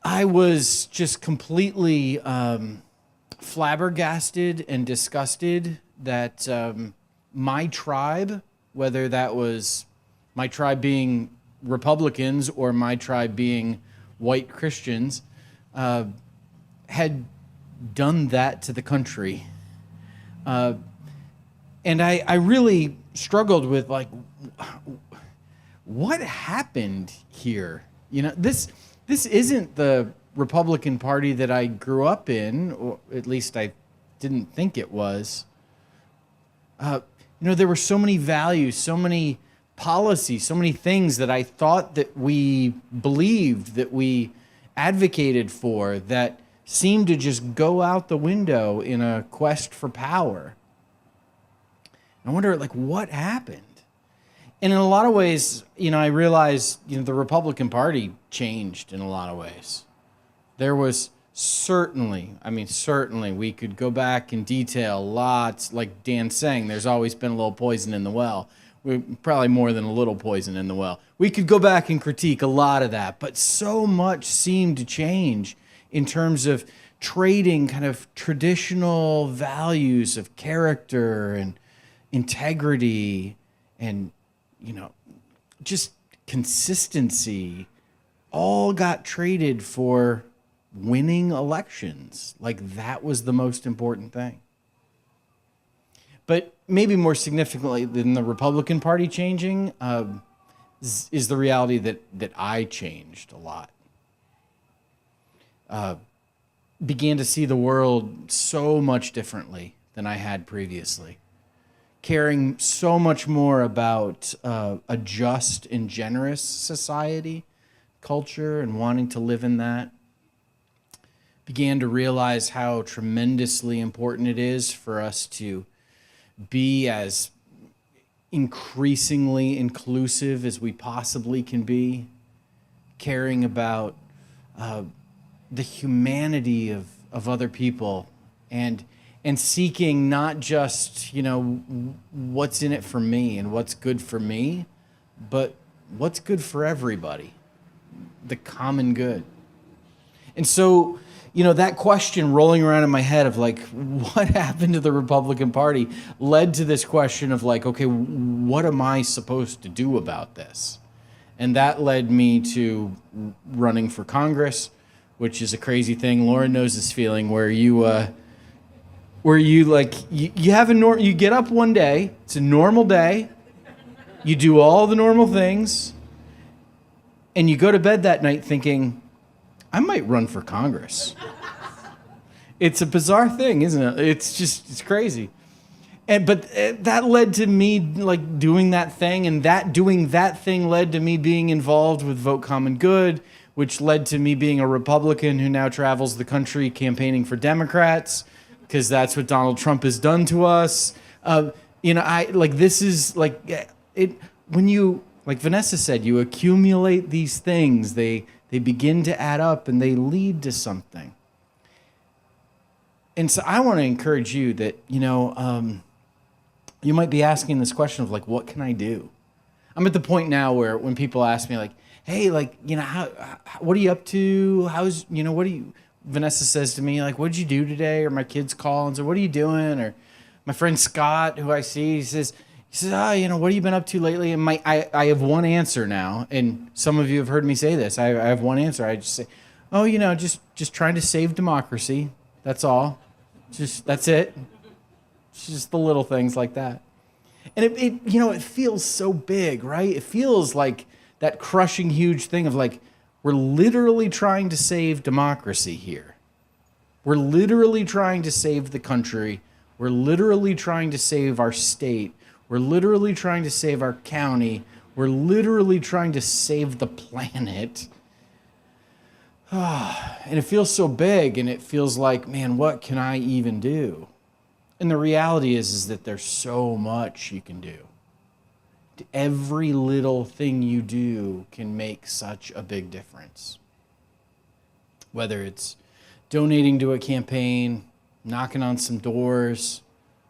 I was just completely flabbergasted and disgusted that my tribe, whether that was my tribe being Republicans or my tribe being white Christians, had done that to the country. And I really struggled with, like, what happened here? You know, this isn't the Republican Party that I grew up in, or at least I didn't think it was. There were so many values, so many policies, so many things that I thought that we believed, that we advocated for, that seemed to just go out the window in a quest for power. I wonder, like, what happened? And in a lot of ways, I realized, the Republican Party changed in a lot of ways. There was certainly, we could go back and detail lots, like Dan's saying, there's always been a little poison in the well. Probably more than a little poison in the well. We could go back and critique a lot of that, but so much seemed to change in terms of trading kind of traditional values of character and integrity and, just consistency, all got traded for winning elections. Like, that was the most important thing. But maybe more significantly than the Republican Party changing is the reality that I changed a lot. Began to see the world so much differently than I had previously. Caring so much more about a just and generous society, culture, and wanting to live in that. Began to realize how tremendously important it is for us to be as increasingly inclusive as we possibly can be, caring about the humanity of other people, and seeking not just, what's in it for me and what's good for me, but what's good for everybody, the common good. And so, that question rolling around in my head of, like, what happened to the Republican Party led to this question of, like, okay, what am I supposed to do about this? And that led me to running for Congress, which is a crazy thing. Lauren knows this feeling where you you get up one day, it's a normal day, you do all the normal things, and you go to bed that night thinking, I might run for Congress. It's a bizarre thing, isn't it? It's crazy. But that led to me, like, doing that thing, and doing that thing led to me being involved with Vote Common Good, which led to me being a Republican who now travels the country campaigning for Democrats, because that's what Donald Trump has done to us. This is like it when you, like Vanessa said, you accumulate these things, they begin to add up and they lead to something. And so I want to encourage you that, you might be asking this question of, like, what can I do? I'm at the point now where when people ask me, like, hey, like, what are you up to? Vanessa says to me, like, what'd you do today? Or my kids call and say, what are you doing? Or my friend Scott, who I see, he says, what have you been up to lately? And I have one answer now. And some of you have heard me say this. I have one answer. I just say, just trying to save democracy. That's all. That's it. It's just the little things like that. And it feels so big, right? It feels like that crushing huge thing of, like, we're literally trying to save democracy here. We're literally trying to save the country. We're literally trying to save our state. We're literally trying to save our county. We're literally trying to save the planet. And it feels so big, and it feels like, man, what can I even do? And the reality is that there's so much you can do. Every little thing you do can make such a big difference. Whether it's donating to a campaign, knocking on some doors,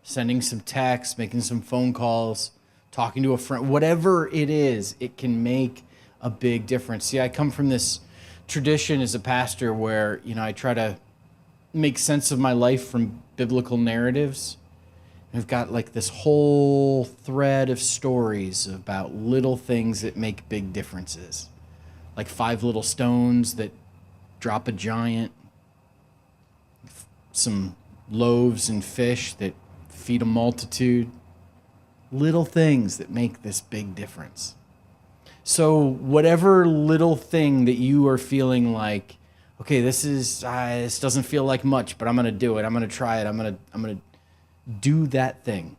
sending some texts, making some phone calls, talking to a friend, whatever it is, it can make a big difference. See, I come from this tradition as a pastor where, I try to make sense of my life from biblical narratives. I've got like this whole thread of stories about little things that make big differences. Like 5 little stones that drop a giant, some loaves and fish that feed a multitude. Little things that make this big difference. So whatever little thing that you are feeling like, okay, this doesn't feel like much, but I'm going to do it. I'm going to try it. I'm going to do that thing.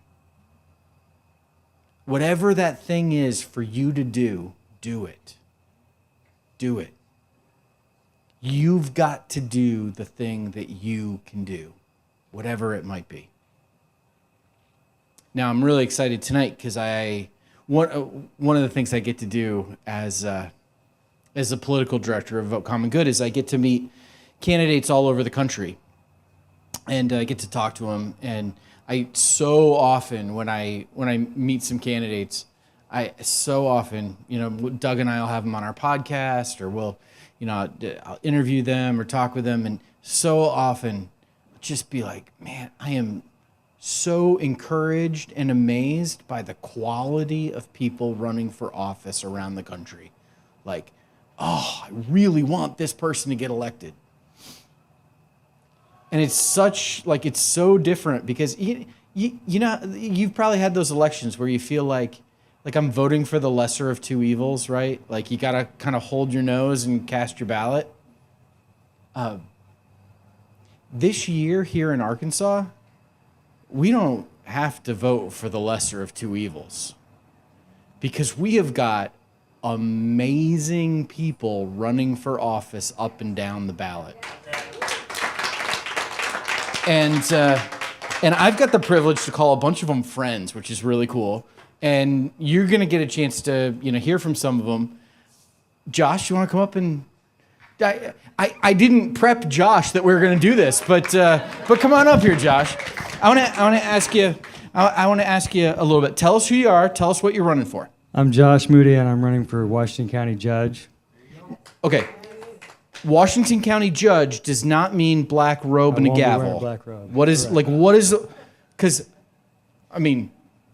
Whatever that thing is for you to do it. Do it. You've got to do the thing that you can do, whatever it might be. Now, I'm really excited tonight because one of the things I get to do as a political director of Vote Common Good is I get to meet candidates all over the country, and I get to talk to them. And I so often when I meet some candidates, Doug and I will have them on our podcast, or I'll interview them or talk with them, and so often just be like, man, I am so encouraged and amazed by the quality of people running for office around the country. Like, I really want this person to get elected. And it's so different because you've probably had those elections where you feel like I'm voting for the lesser of two evils, right? Like you got to kind of hold your nose and cast your ballot. This year here in Arkansas, we don't have to vote for the lesser of two evils because we have got amazing people running for office up and down the ballot. And I've got the privilege to call a bunch of them friends, which is really cool. And you're going to get a chance to, hear from some of them. Josh, you want to come up and... I didn't prep Josh that we were going to do this, but come on up here, Josh. I want to ask you a little bit. Tell us who you are. Tell us what you're running for. I'm Josh Moody, and I'm running for Washington County Judge. Okay. Washington County Judge does not mean black robe and a gavel. Black robe. What is because,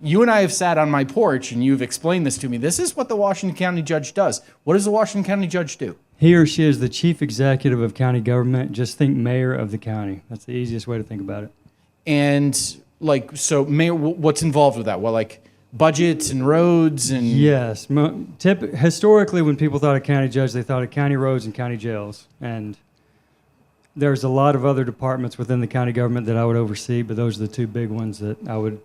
you and I have sat on my porch and you've explained this to me. This is what the Washington County Judge does. What does the Washington County Judge do? He or she is the chief executive of county government. Just think mayor of the county. That's the easiest way to think about it. And so mayor, what's involved with that? Well, budgets and roads and... Yes. Historically, when people thought of county judge, they thought of county roads and county jails. And there's a lot of other departments within the county government that I would oversee, but those are the two big ones that I would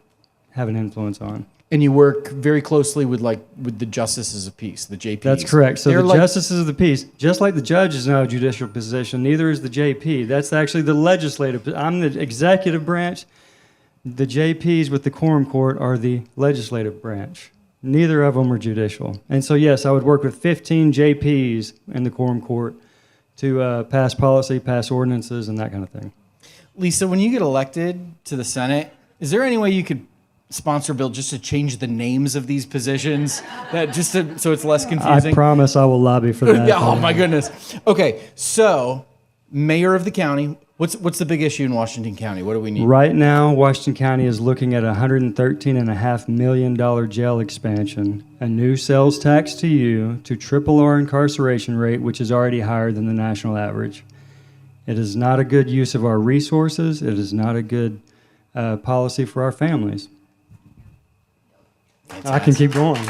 have an influence on. And you work very closely with the justices of peace, the JPs. That's correct. So the justices of the peace, just like the judge is not a judicial position, neither is the JP. That's actually the legislative. I'm the executive branch. The JPs with the quorum court are the legislative branch. Neither of them are judicial. And so, yes, I would work with 15 JPs in the quorum court to pass policy, pass ordinances, and that kind of thing. Lisa, when you get elected to the Senate, is there any way you could sponsor a bill just to change the names of these positions, so it's less confusing? I promise I will lobby for that. Oh my goodness. Okay, so mayor of the county. What's the big issue in Washington County? What do we need? Right now, Washington County is looking at a $113.5 million jail expansion, a new sales tax to you to triple our incarceration rate, which is already higher than the national average. It is not a good use of our resources. It is not a good policy for our families. Fantastic. I can keep going.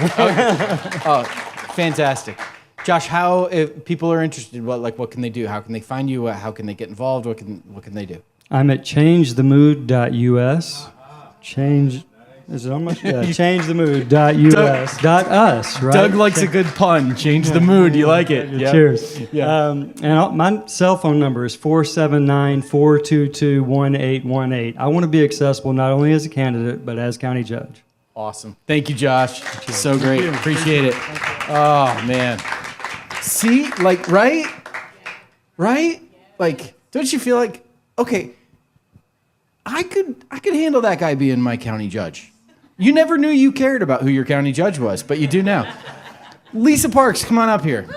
Fantastic. Josh, how, if people are interested, what can they do? How can they find you? How can they get involved? What can they do? I'm at changethemood.us. Is it on my? Yeah, changethemood.us. .us, right? Doug likes a good pun. Change the mood. You like it? Yep. Cheers. Yeah. And my cell phone number is 479-422-1818. I want to be accessible not only as a candidate, but as county judge. Awesome. Thank you, Josh. So great. Appreciate it. Oh, man. See, right? Don't you feel like, okay, I could handle that guy being my county judge. You never knew you cared about who your county judge was, but you do now. Lisa Parks, come on up here.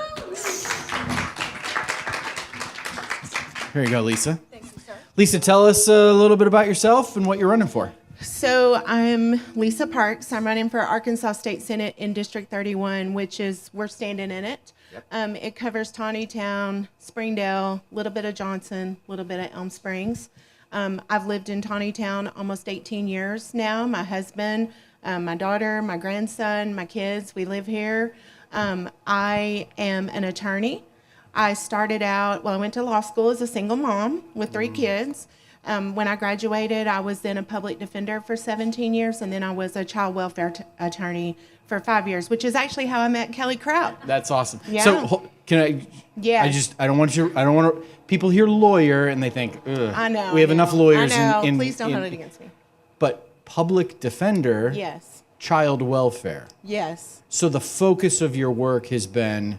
Here you go, Lisa. Thank you, sir. Lisa, tell us a little bit about yourself and what you're running for. So I'm Lisa Parks. I'm running for Arkansas State Senate in District 31, which is, we're standing in it. Yep. It covers Tawnytown, Springdale, a little bit of Johnson, a little bit of Elm Springs. I've lived in Tawnytown almost 18 years now. My husband, my daughter, my grandson, my kids, we live here. I am an attorney. I started out, well, I went to law school as a single mom with 3 kids. When I graduated, I was then a public defender for 17 years, and then I was a child welfare attorney for 5 years, which is actually how I met Kelly Kraut. That's awesome. Yeah. So can I? Yeah. I don't want to. People hear lawyer and they think, ugh. I know. We have enough lawyers. I know. Please don't hold it against me. But public defender. Yes. Child welfare. Yes. So the focus of your work has been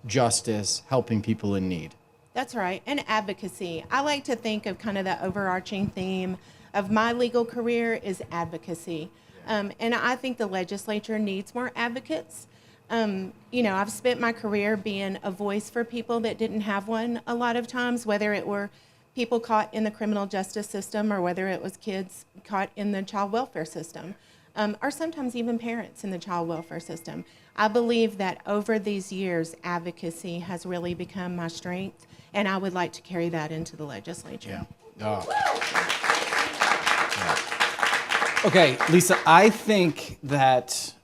justice, helping people in need. That's right, and advocacy. I like to think of kind of the overarching theme of my legal career is advocacy. And I think the legislature needs more advocates. I've spent my career being a voice for people that didn't have one a lot of times, whether it were people caught in the criminal justice system or whether it was kids caught in the child welfare system, or sometimes even parents in the child welfare system. I believe that over these years, advocacy has really become my strength, and I would like to carry that into the legislature. Yeah. Okay, Lisa, I think that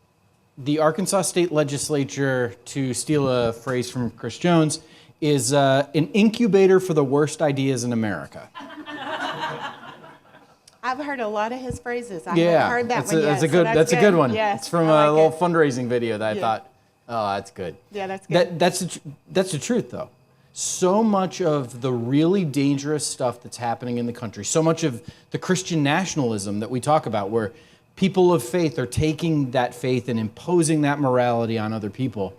the Arkansas State Legislature, to steal a phrase from Chris Jones, is an incubator for the worst ideas in America. I've heard a lot of his phrases. I haven't heard that one yet. That's a good one. Yes, it's from a little fundraising video that I thought, oh, that's good. Yeah, that's good. That's the truth, though. So much of the really dangerous stuff that's happening in the country, so much of the Christian nationalism that we talk about, where people of faith are taking that faith and imposing that morality on other people,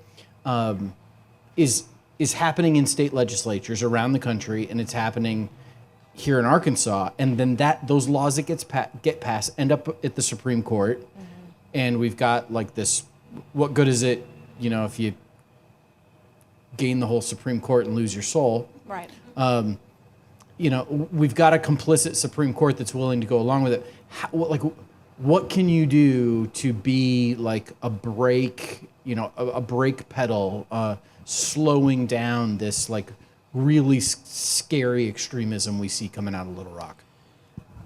is happening in state legislatures around the country, and it's happening here in Arkansas. And then those laws that get passed end up at the Supreme Court, and we've got like this. What good is it, if you gain the whole Supreme Court and lose your soul? Right. We've got a complicit Supreme Court that's willing to go along with it. What can you do to be like a brake, a brake pedal, slowing down this like really scary extremism we see coming out of Little Rock?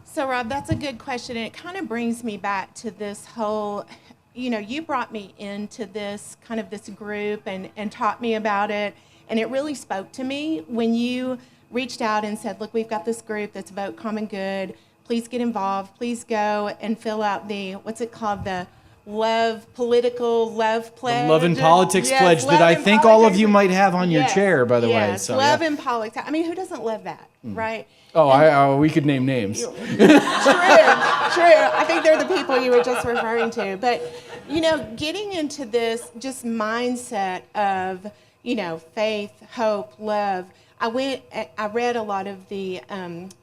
So, Rob, that's a good question, and it kind of brings me back to this whole, you brought me into this kind of this group and taught me about it, and it really spoke to me when you reached out and said, look, we've got this group that's about common good. Please get involved. Please go and fill out the political love pledge. The Love in Politics Yes, pledge that I think all of you might have on your chair, by the way. Yes, love in politics. I mean, who doesn't love that, right? Oh, we could name names. True. I think they're the people you were just referring to. But, getting into this just mindset of, faith, hope, love. I read a lot of the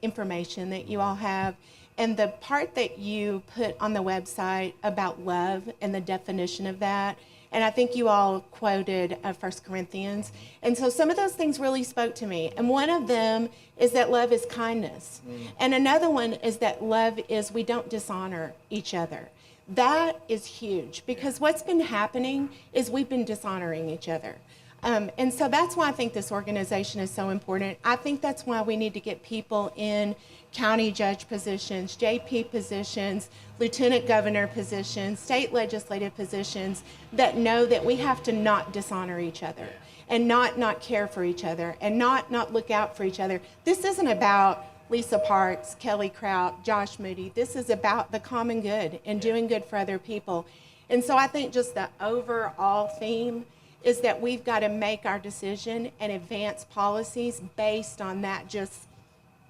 information that you all have, and the part that you put on the website about love and the definition of that, and I think you all quoted 1 Corinthians, and so some of those things really spoke to me. And one of them is that love is kindness, and another one is that love is we don't dishonor each other. That is huge, because what's been happening is we've been dishonoring each other. And so that's why I think this organization is so important. I think that's why we need to get people in county judge positions, JP positions, lieutenant governor positions, state legislative positions that know that we have to not dishonor each other and not care for each other and not look out for each other. This isn't about Lisa Parks, Kelly Kraut, Josh Moody. This is about the common good and doing good for other people. And so I think just the overall theme is that we've got to make our decision and advance policies based on that just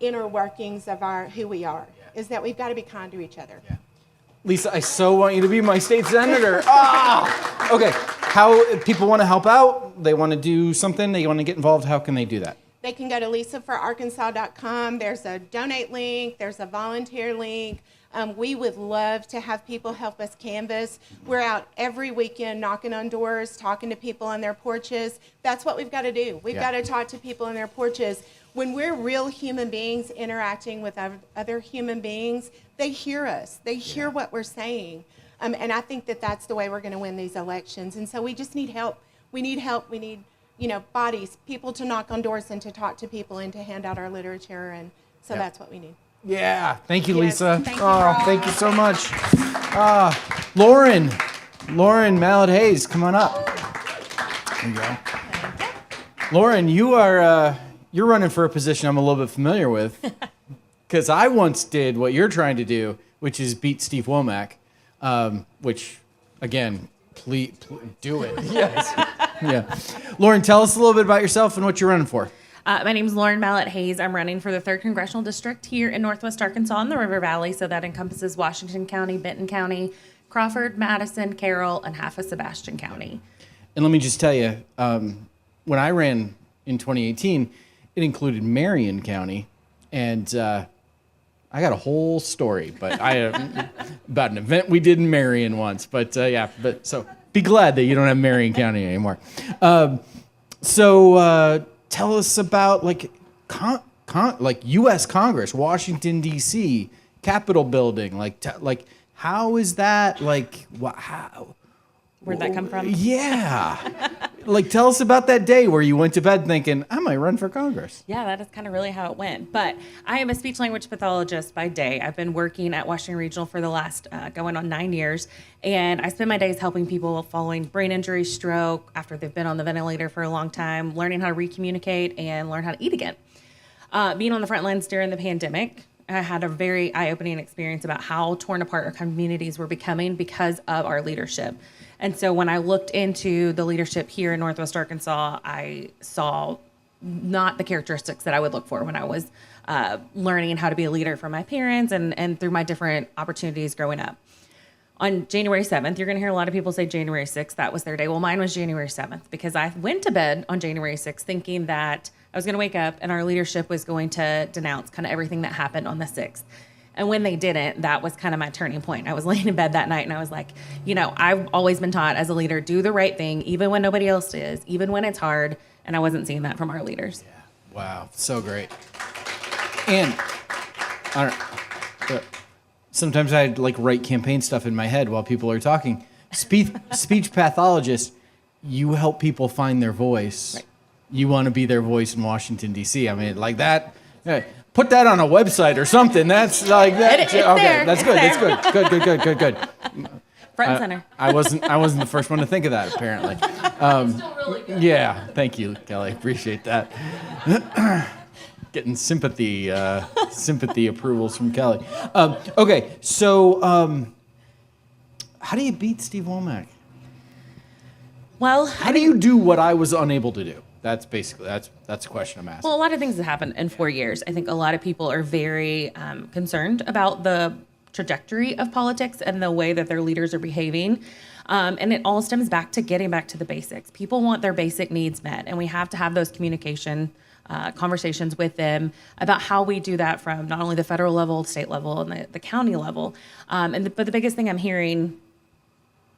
inner workings of who we are, is that we've got to be kind to each other. Yeah. Lisa, I so want you to be my state senator. Okay, how people want to help out, they want to do something, they want to get involved, how can they do that? They can go to lisaforarkansas.com. There's a donate link, there's a volunteer link. We would love to have people help us canvass. We're out every weekend knocking on doors, talking to people on their porches. That's what we've got to do. We've got to talk to people on their porches. when we're real human beings interacting with other human beings, they hear us. They hear what we're saying. And I think that that's the way we're going to win these elections. And so we just need help. We need help. We need, bodies, people to knock on doors and to talk to people and to hand out our literature. And so that's what we need. Yeah. Thank you, Yes, Lisa. thank you, Thank you so much. Lauren Mallet-Hayes, come on up. There you go. Lauren, you're running for a position I'm a little bit familiar with, because I once did what you're trying to do, which is beat Steve Womack, which, again, please do it. Yes. Yeah. Lauren, tell us a little bit about yourself and what you're running for. My name is Lauren Mallet-Hayes. I'm running for the 3rd Congressional District here in Northwest Arkansas in the River Valley, so that encompasses Washington County, Benton County, Crawford, Madison, Carroll, and half of Sebastian County. And let me just tell you, when I ran in 2018, it included Marion County, and I got a whole story, but about an event we did in Marion once. But so be glad that you don't have Marion County anymore. So tell us about like U.S. Congress, Washington D.C., Capitol building. Like how is that? Like how? Where'd that come from? Yeah. Like, tell us about that day where you went to bed thinking, I might run for Congress. Yeah, that is kind of really how it went. But I am a speech language pathologist by day. I've been working at Washington Regional for the last going on 9 years. And I spend my days helping people following brain injury, stroke, after they've been on the ventilator for a long time, learning how to recommunicate and learn how to eat again. Being on the front lines during the pandemic, I had a very eye-opening experience about how torn apart our communities were becoming because of our leadership. And so when I looked into the leadership here in Northwest Arkansas, I saw not the characteristics that I would look for when I was learning how to be a leader from my parents and through my different opportunities growing up. On January 7th, you're going to hear a lot of people say January 6th, that was their day. Well, mine was January 7th because I went to bed on January 6th thinking that I was going to wake up and our leadership was going to denounce kind of everything that happened on the 6th. And when they didn't, that was kind of my turning point. I was laying in bed that night and I was like, I've always been taught as a leader, do the right thing, even when nobody else is, even when it's hard. And I wasn't seeing that from our leaders. Yeah. Wow. So great. And sometimes I'd write campaign stuff in my head while people are talking. Speech pathologist, you help people find their voice. Right. You want to be their voice in Washington, D.C. I mean, like that. Put that on a website or something. That's like that. It's okay, there. that's good. That's good. Front and center. I wasn't the first one to think of that, apparently. Still really good. Yeah, thank you, Kelly. Appreciate that. Getting sympathy approvals from Kelly. Okay, so how do you beat Steve Womack? Well, How do you do what I was unable to do? That's basically that's the question I'm asking. Well, a lot of things have happened in 4 years. I think a lot of people are very concerned about the trajectory of politics and the way that their leaders are behaving. And it all stems back to getting back to the basics. People want their basic needs met, and we have to have those communication conversations with them about how we do that from not only the federal level, state level, and the county level. But the biggest thing I'm hearing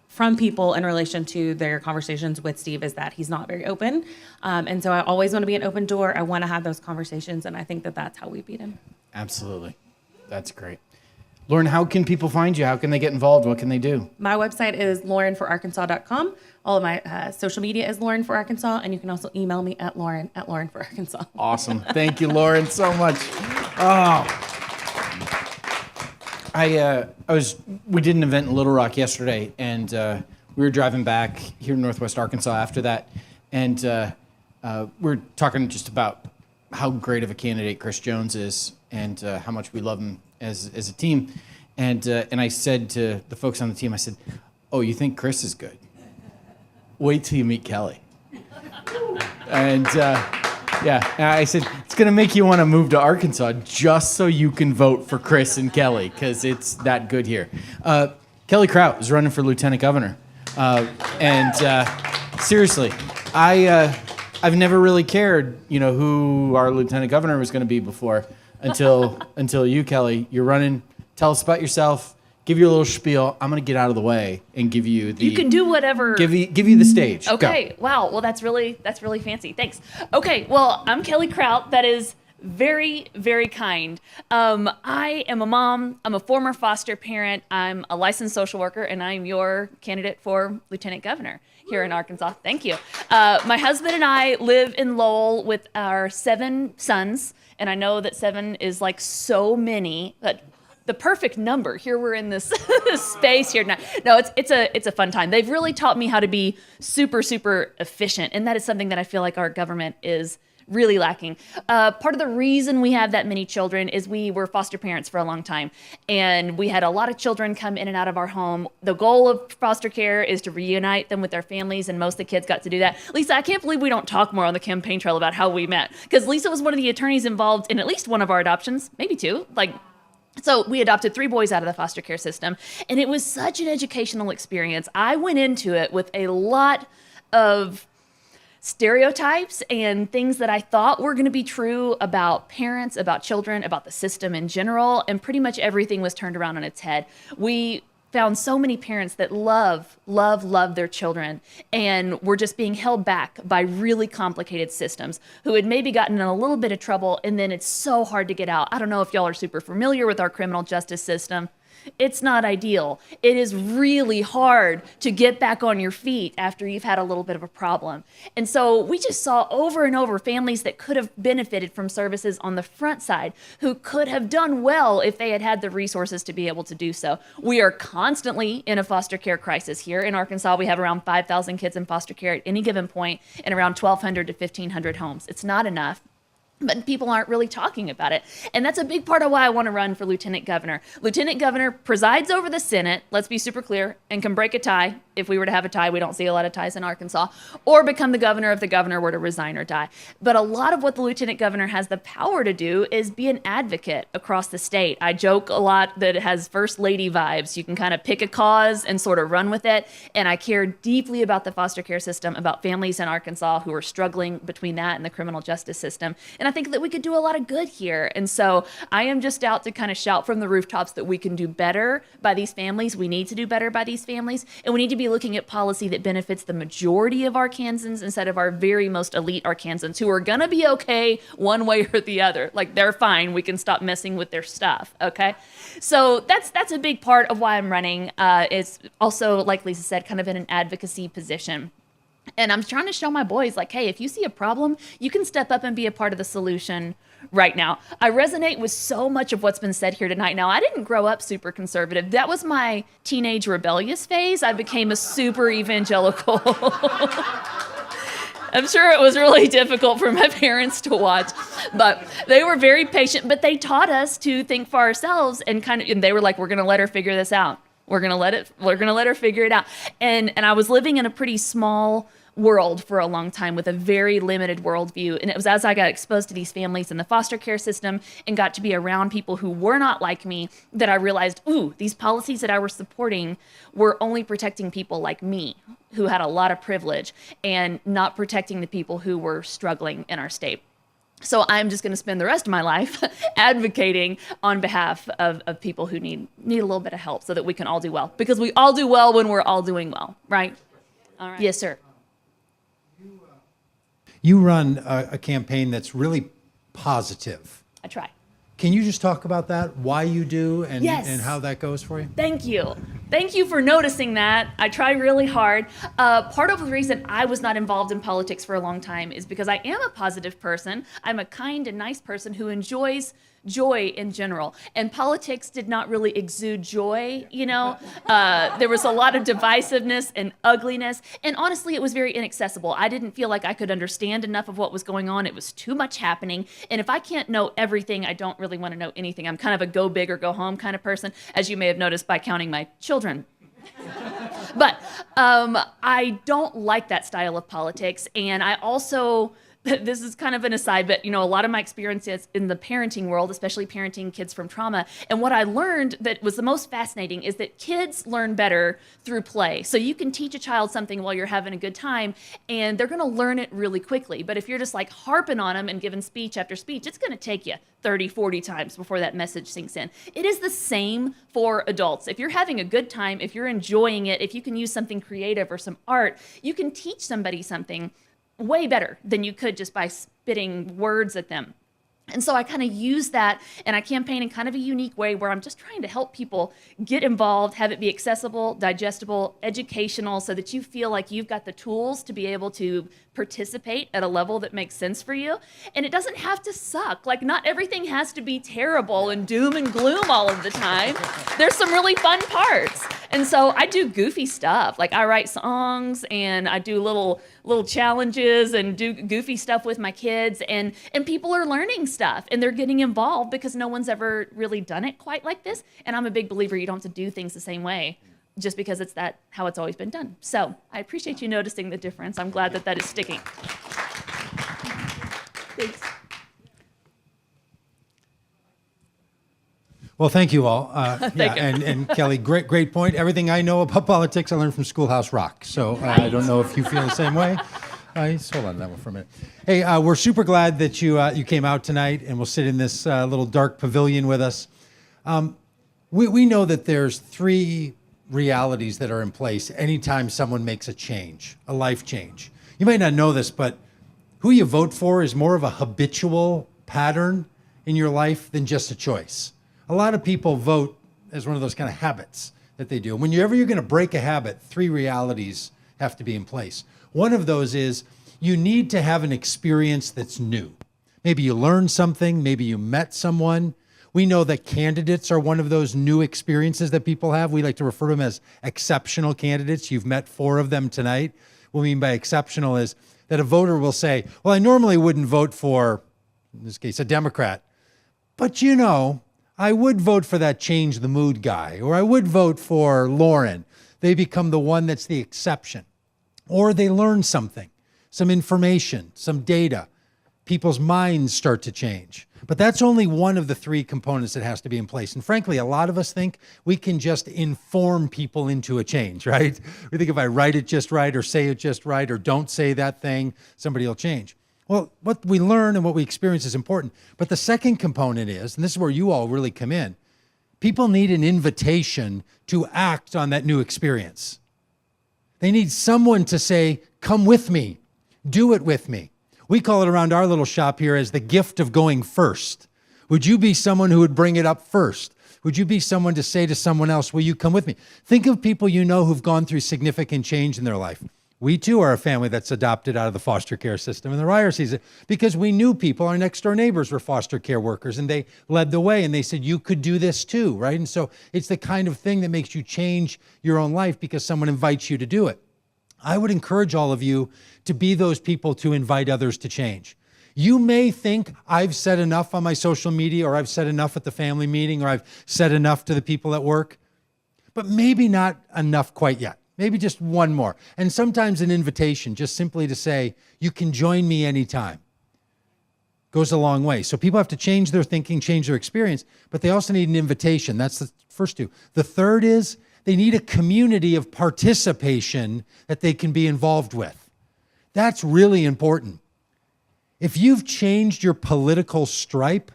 from people in relation to their conversations with Steve is that he's not very open. And so I always want to be an open door. I want to have those conversations, and I think that that's how we beat him. Absolutely. That's great. Lauren, how can people find you? How can they get involved? What can they do? My website is laurenforarkansas.com. All of my social media is Lauren for Arkansas, and you can also email me at lauren@laurenforarkansas. Awesome. Thank you, Lauren, so much. Oh. We did an event in Little Rock yesterday, and we were driving back here in Northwest Arkansas after that, and we're talking just about how great of a candidate Chris Jones is, and how much we love him as a team. And I said to the folks on the team, I said, "Oh, you think Chris is good? Wait till you meet Kelly." And and I said, it's going to make you want to move to Arkansas just so you can vote for Chris and Kelly, because it's that good here. Kelly Kraut is running for lieutenant governor. Seriously, I've never really cared, who our lieutenant governor was going to be before until you, Kelly. You're running. Tell us about yourself. Give you a little spiel. I'm going to get out of the way and give you the... You can do whatever. Give you the stage. Okay. Go. Wow. Well, that's really fancy. Thanks. Okay. Well, I'm Kelly Kraut. That is Very, very kind. I am a mom. I'm a former foster parent. I'm a licensed social worker, and I'm your candidate for lieutenant governor here in Arkansas. Thank you. My husband and I live in Lowell with our 7 sons, and I know that 7 is like so many, but the perfect number. Here we're in this space here now. No, it's a fun time. They've really taught me how to be super, super efficient, and that is something that I feel like our government is really lacking. Part of the reason we have that many children is we were foster parents for a long time, and we had a lot of children come in and out of our home. The goal of foster care is to reunite them with their families, and most of the kids got to do that. Lisa, I can't believe we don't talk more on the campaign trail about how we met, because Lisa was one of the attorneys involved in at least one of our adoptions, maybe 2. So we adopted 3 boys out of the foster care system, and it was such an educational experience. I went into it with a lot of stereotypes and things that I thought were going to be true about parents, about children, about the system in general, and pretty much everything was turned around on its head. We found so many parents that love their children and were just being held back by really complicated systems, who had maybe gotten in a little bit of trouble, and then it's so hard to get out. I don't know if y'all are super familiar with our criminal justice system. It's not ideal. It is really hard to get back on your feet after you've had a little bit of a problem. And so we just saw over and over families that could have benefited from services on the front side, who could have done well if they had had the resources to be able to do so. We are constantly in a foster care crisis here in Arkansas. We have around 5,000 kids in foster care at any given point in around 1,200 to 1,500 homes. It's not enough. But people aren't really talking about it. And that's a big part of why I want to run for lieutenant governor. Lieutenant governor presides over the Senate, let's be super clear, and can break a tie. If we were to have a tie, we don't see a lot of ties in Arkansas, or become the governor if the governor were to resign or die. But a lot of what the lieutenant governor has the power to do is be an advocate across the state. I joke a lot that it has first lady vibes. You can kind of pick a cause and sort of run with it. And I care deeply about the foster care system, about families in Arkansas who are struggling between that and the criminal justice system. And I think that we could do a lot of good here. And so I am just out to kind of shout from the rooftops that we can do better by these families. We need to do better by these families. And we need to be looking at policy that benefits the majority of Arkansans instead of our very most elite Arkansans, who are going to be okay one way or the other. Like, they're fine. We can stop messing with their stuff. Okay. So that's a big part of why I'm running. It's also, like Lisa said, kind of in an advocacy position. And I'm trying to show my boys, like, hey, if you see a problem, you can step up and be a part of the solution right now. I resonate with so much of what's been said here tonight. Now, I didn't grow up super conservative. That was my teenage rebellious phase. I became a super evangelical. I'm sure it was really difficult for my parents to watch, but they were very patient. But they taught us to think for ourselves, and they were like, we're going to let her figure this out. We're going to let her figure it out. And I was living in a pretty small world for a long time with a very limited worldview. And it was as I got exposed to these families in the foster care system and got to be around people who were not like me that I realized, ooh, these policies that I was supporting were only protecting people like me, who had a lot of privilege, and not protecting the people who were struggling in our state. So I'm just going to spend the rest of my life advocating on behalf of people who need a little bit of help so that we can all do well. Because we all do well when we're all doing well, right? All right. Yes, sir. You run a campaign that's really positive. I try. Can you just talk about that, why you do, and, Yes. and how that goes for you? Thank you. Thank you for noticing that. I try really hard. Part of the reason I was not involved in politics for a long time is because I am a positive person. I'm a kind and nice person who enjoys joy in general. And politics did not really exude joy, you know. There was a lot of divisiveness and ugliness. And honestly, it was very inaccessible. I didn't feel like I could understand enough of what was going on. It was too much happening. And if I can't know everything, I don't really want to know anything. I'm kind of a go big or go home kind of person, as you may have noticed by counting my children. But I don't like that style of politics. And I also, this is kind of an aside, but, you know, a lot of my experiences in the parenting world, especially parenting kids from trauma, and what I learned that was the most fascinating is that kids learn better through play. So you can teach a child something while you're having a good time, and they're going to learn it really quickly. But if you're just like harping on them and giving speech after speech, it's going to take you 30, 40 times before that message sinks in. It is the same for adults. If you're having a good time, if you're enjoying it, if you can use something creative or some art, you can teach somebody something way better than you could just by spitting words at them. And so I kind of use that, and I campaign in kind of a unique way where I'm just trying to help people get involved, have it be accessible, digestible, educational, so that you feel like you've got the tools to be able to participate at a level that makes sense for you. And it doesn't have to suck. Like, not everything has to be terrible and doom and gloom all of the time. There's some really fun parts. And so I do goofy stuff. Like, I write songs and I do little challenges and do goofy stuff with my kids, and people are learning stuff and they're getting involved because no one's ever really done it quite like this. And I'm a big believer you don't have to do things the same way just because it's how it's always been done. So I appreciate you noticing the difference. I'm glad that is sticking. Thanks. Well, thank you all. Thank you. And Kelly, great point. Everything I know about politics, I learned from Schoolhouse Rock. So I don't know if you feel the same way. Hold on that one for a minute. Hey, we're super glad that you came out tonight, and we'll sit in this little dark pavilion with us. We know that there's 3 realities that are in place anytime someone makes a change, a life change. You might not know this, but who you vote for is more of a habitual pattern in your life than just a choice. A lot of people vote as one of those kind of habits that they do. Whenever you're going to break a habit, 3 realities have to be in place. One of those is you need to have an experience that's new. Maybe you learned something, maybe you met someone. We know that candidates are one of those new experiences that people have. We like to refer to them as exceptional candidates. You've met 4 of them tonight. What we mean by exceptional is that a voter will say, well, I normally wouldn't vote for, in this case, a Democrat, but I would vote for that change the mood guy, or I would vote for Lauren. They become the one that's the exception. Or they learn something, some information, some data. People's minds start to change. But that's only one of the 3 components that has to be in place. And frankly, a lot of us think we can just inform people into a change, right? We think if I write it just right or say it just right or don't say that thing, somebody will change. Well, what we learn and what we experience is important. But the second component is, and this is where you all really come in, people need an invitation to act on that new experience. They need someone to say, come with me, do it with me. We call it around our little shop here as the gift of going first. Would you be someone who would bring it up first? Would you be someone to say to someone else, will you come with me? Think of people you know who've gone through significant change in their life. We too are a family that's adopted out of the foster care system in the diocese because we knew people, our next door neighbors were foster care workers, and they led the way and they said, you could do this too, right? And so it's the kind of thing that makes you change your own life because someone invites you to do it. I would encourage all of you to be those people to invite others to change. You may think I've said enough on my social media, or I've said enough at the family meeting, or I've said enough to the people at work, but maybe not enough quite yet. Maybe just one more. And sometimes an invitation, just simply to say, you can join me anytime, goes a long way. So people have to change their thinking, change their experience, but they also need an invitation. That's the first 2. The third is they need a community of participation that they can be involved with. That's really important. If you've changed your political stripe,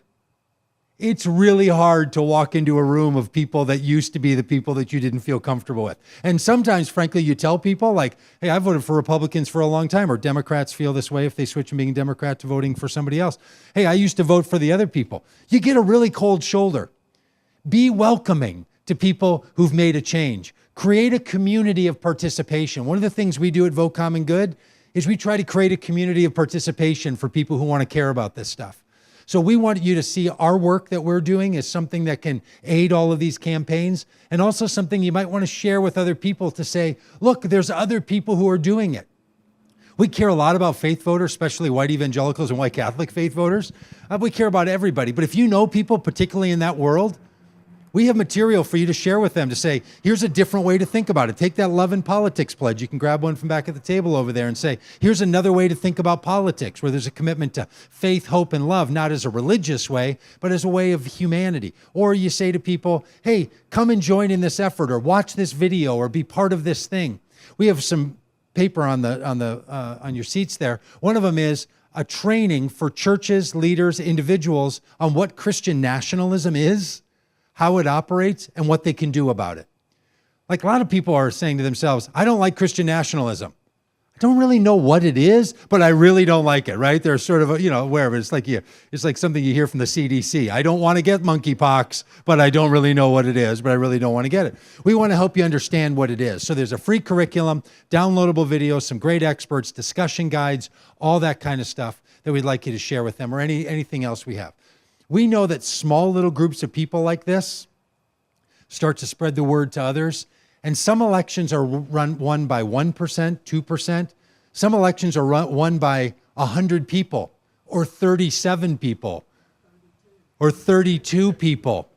it's really hard to walk into a room of people that used to be the people that you didn't feel comfortable with. And sometimes, frankly, you tell people like, hey, I voted for Republicans for a long time, or Democrats feel this way if they switch from being a Democrat to voting for somebody else. Hey, I used to vote for the other people. You get a really cold shoulder. Be welcoming to people who've made a change. Create a community of participation. One of the things we do at Vote Common Good is we try to create a community of participation for people who want to care about this stuff. So we want you to see our work that we're doing as something that can aid all of these campaigns, and also something you might want to share with other people to say, look, there's other people who are doing it. We care a lot about faith voters, especially white evangelicals and white Catholic faith voters. We care about everybody. But if you know people, particularly in that world, we have material for you to share with them to say, here's a different way to think about it. Take that Love and Politics pledge. You can grab one from back at the table over there and say, here's another way to think about politics, where there's a commitment to faith, hope, and love, not as a religious way, but as a way of humanity. Or you say to people, hey, come and join in this effort, or watch this video, or be part of this thing. We have some paper on your seats there. One of them is a training for churches, leaders, individuals on what Christian nationalism is, how it operates, and what they can do about it. Like, a lot of people are saying to themselves, I don't like Christian nationalism. don't really know what it is, but I really don't like it, right? There's sort of wherever it's like something you hear from the CDC. I don't want to get monkeypox, but I don't really know what it is, but I really don't want to get it. We want to help you understand what it is. So there's a free curriculum, downloadable videos, some great experts, discussion guides, all that kind of stuff that we'd like you to share with them, or anything else we have. We know that small little groups of people like this start to spread the word to others. And some elections are won by 1%, 2%. Some elections are won by 100 people, or 37 people, or 32 people.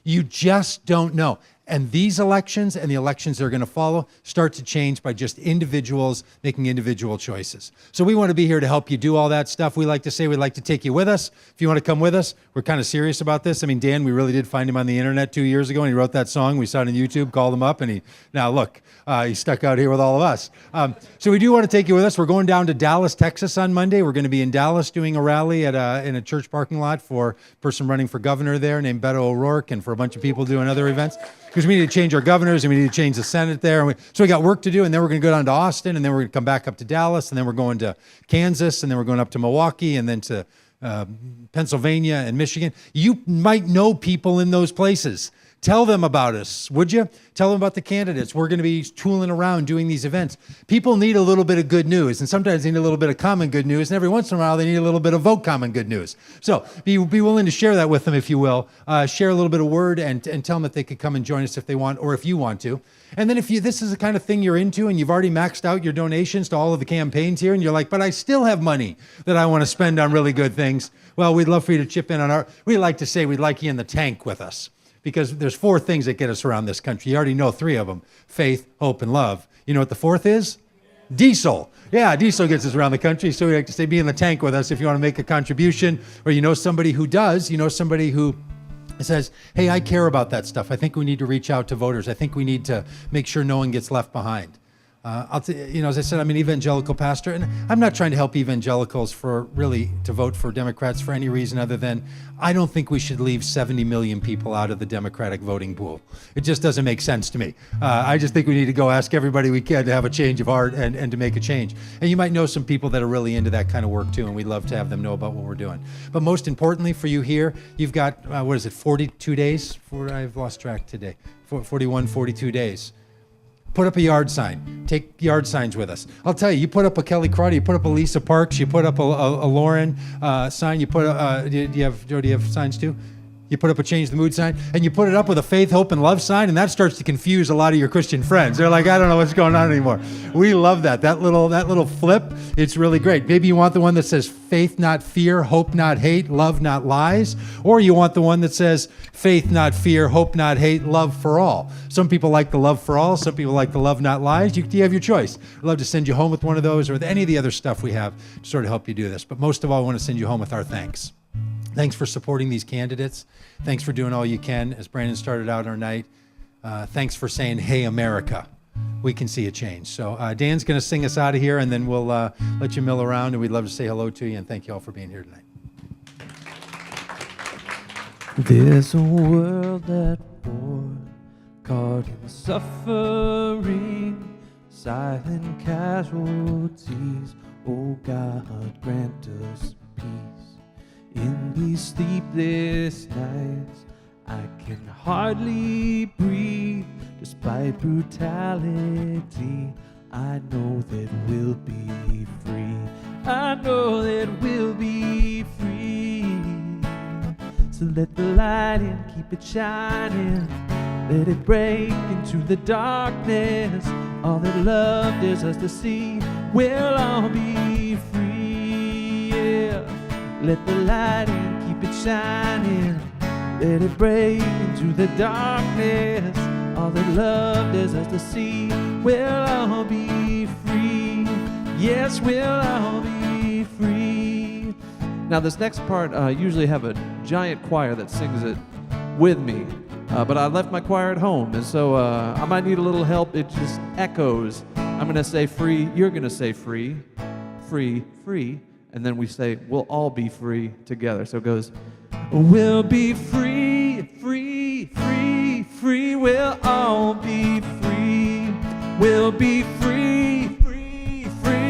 You just don't know. And these elections and the elections that are going to follow start to change by just individuals making individual choices. So we want to be here to help you do all that stuff. We like to say we'd like to take you with us. If you want to come with us, we're kind of serious about this. I mean, Dan, we really did find him on the internet 2 years ago, and he wrote that song. We saw it on YouTube, called him up, and he's stuck out here with all of us. So we do want to take you with us. We're going down to Dallas, Texas on Monday. We're going to be in Dallas doing a rally in a church parking lot for a person running for governor there named Beto O'Rourke, and for a bunch of people doing other events. Because we need to change our governors and we need to change the Senate there. So we got work to do, and then we're going to go down to Austin, and then we're going to come back up to Dallas, and then we're going to Kansas, and then we're going up to Milwaukee, and then to Pennsylvania and Michigan. You might know people in those places. Tell them about us, would you? Tell them about the candidates. We're going to be tooling around doing these events. People need a little bit of good news, and sometimes they need a little bit of common good news, and every once in a while they need a little bit of vote common good news. So be willing to share that with them, if you will. Share a little bit of word and tell them that they could come and join us if they want, or if you want to. And then if this is the kind of thing you're into and you've already maxed out your donations to all of the campaigns here, and you're like, but I still have money that I want to spend on really good things, well, we'd love for you to chip in on we like to say we'd like you in the tank with us. Because there's 4 things that get us around this country. You already know 3 of them: faith, hope, and love. You know what the 4th is? Diesel. Yeah, diesel gets us around the country. So we like to say, be in the tank with us if you want to make a contribution, or you know somebody who does, you know somebody who says, hey, I care about that stuff. I think we need to reach out to voters. I think we need to make sure no one gets left behind. As I said, I'm an evangelical pastor, and I'm not trying to help evangelicals to vote for Democrats for any reason other than I don't think we should leave 70 million people out of the Democratic voting pool. It just doesn't make sense to me. I just think we need to go ask everybody we can to have a change of heart and to make a change. And you might know some people that are really into that kind of work too, and we'd love to have them know about what we're doing. But most importantly for you here, you've got, 42 days? I've lost track today. 41, 42 days. Put up a yard sign. Take yard signs with us. I'll tell you, you put up a Kelly Crowder, you put up a Lisa Parks, you put up a Lauren sign, you put do you have signs too? You put up a Change the Mood sign, and you put it up with a faith, hope, and love sign, and that starts to confuse a lot of your Christian friends. They're like, I don't know what's going on anymore. We love that. That little flip, it's really great. Maybe you want the one that says faith, not fear, hope, not hate, love, not lies. Or you want the one that says faith, not fear, hope, not hate, love for all. Some people like the love for all. Some people like the love, not lies. You have your choice. I'd love to send you home with one of those or with any of the other stuff we have to sort of help you do this. But most of all, I want to send you home with our thanks. Thanks for supporting these candidates. Thanks for doing all you can as Brandon started out our night. Thanks for saying, hey, America. We can see a change. So Dan's going to sing us out of here, and then we'll let you mill around, and we'd love to say hello to you, and thank you all for being here tonight. There's a world at war, caught in suffering, silent casualties. Oh God, grant us peace. In these sleepless nights, I can hardly breathe. Despite brutality, I know that we'll be free. I know that we'll be free. So let the light in, keep it shining. Let it break into the darkness. All that love dares us to see, we'll all be free. Yeah. Let the light in, keep it shining. Let it break into the darkness. All that love dares us to see, we'll all be free. Yes, we'll all be free. Now this next part, usually have a giant choir that sings it with me. But I left my choir at home, and so I might need a little help. It just echoes. I'm going to say free, you're going to say free, free, free. And then we say, we'll all be free together. So it goes, we'll be free, free, free, free. We'll all be free. We'll be free, free, free.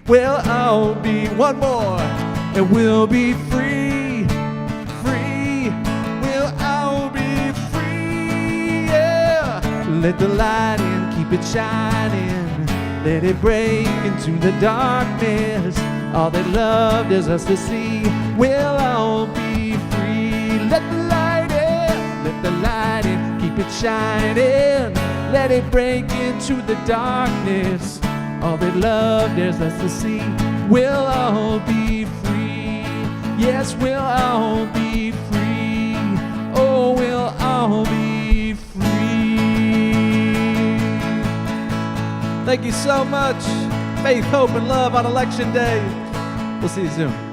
We'll all be one more, and we'll be free, free. We'll all be free, yeah. Let the light in, keep it shining. Let it break into the darkness. All they loved is us to see. We'll all be free. Let the light in, let the light in, keep it shining. Let it break into the darkness. All they loved is us to see. We'll all be free. Yes, we'll all be free. Oh, we'll all be free. Thank you so much. Faith, hope, and love on Election Day. We'll see you soon.